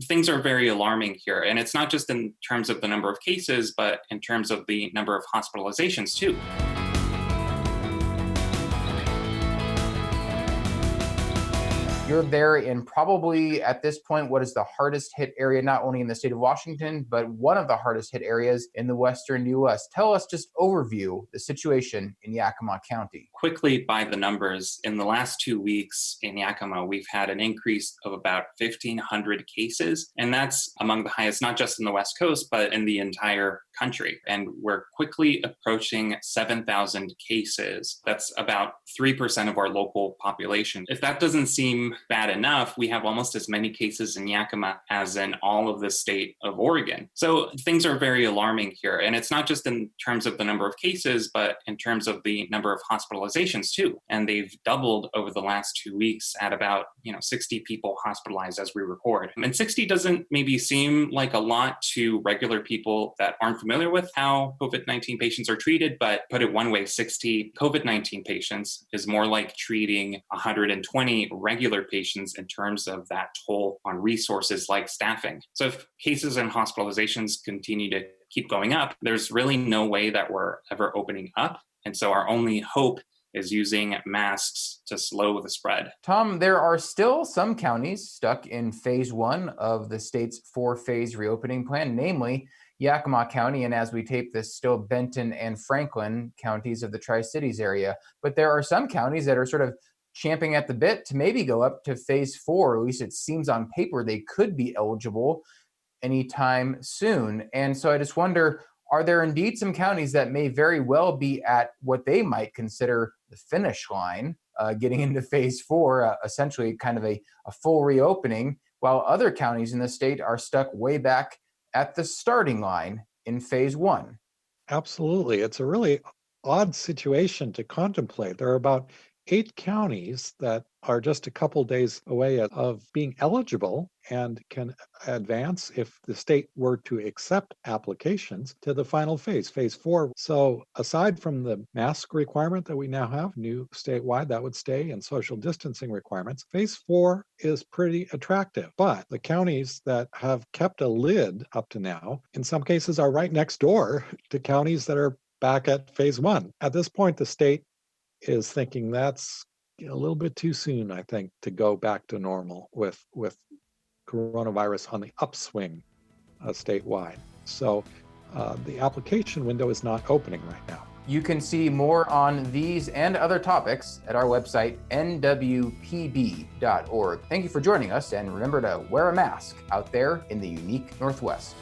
Things are very alarming here. And it's not just in terms of the number of cases, but in terms of the number of hospitalizations, too. You're there in probably at this point what is the hardest hit area, not only in the state of Washington, but one of the hardest hit areas in the Western US. Tell us just overview the situation in Yakima County. Quickly, by the numbers, in the last 2 weeks in Yakima, we've had an increase of about 1,500 cases. And that's among the highest, not just in the West Coast, but in the entire country. And we're quickly approaching 7,000 cases. That's about 3% of our local population. If that doesn't seem bad enough, we have almost as many cases in Yakima as in all of the state of Oregon. So things are very alarming here. And it's not just in terms of the number of cases, but in terms of the number of hospitalizations too. And they've doubled over the last 2 weeks at about 60 people hospitalized as we record. And 60 doesn't maybe seem like a lot to regular people that aren't familiar with how COVID-19 patients are treated, but put it one way, 60 COVID-19 patients is more like treating 120 regular patients in terms of that toll on resources like staffing. So if cases and hospitalizations continue to keep going up, there's really no way that we're ever opening up. And so our only hope is using masks to slow the spread. Tom, there are still some counties stuck in phase one of the state's four-phase reopening plan, namely Yakima County, and as we tape this, still Benton and Franklin counties of the Tri-Cities area. But there are some counties that are sort of champing at the bit to maybe go up to phase four. At least it seems on paper they could be eligible anytime soon. And so I just wonder, are there indeed some counties that may very well be at what they might consider the finish line, getting into phase four, essentially kind of a full reopening, while other counties in the state are stuck way back at the starting line in phase one? Absolutely. It's a really odd situation to contemplate. There are about 8 counties that are just a couple days away of being eligible and can advance if the state were to accept applications to the final phase, phase four. So aside from the mask requirement that we now have, new statewide, that would stay, and social distancing requirements, phase four is pretty attractive. But the counties that have kept a lid up to now, in some cases, are right next door to counties that are back at phase one. At this point, the state is thinking that's a little bit too soon, I think, to go back to normal with coronavirus on the upswing statewide. So the application window is not opening right now. You can see more on these and other topics at our website, nwpb.org. Thank you for joining us, and remember to wear a mask out there in the unique Northwest.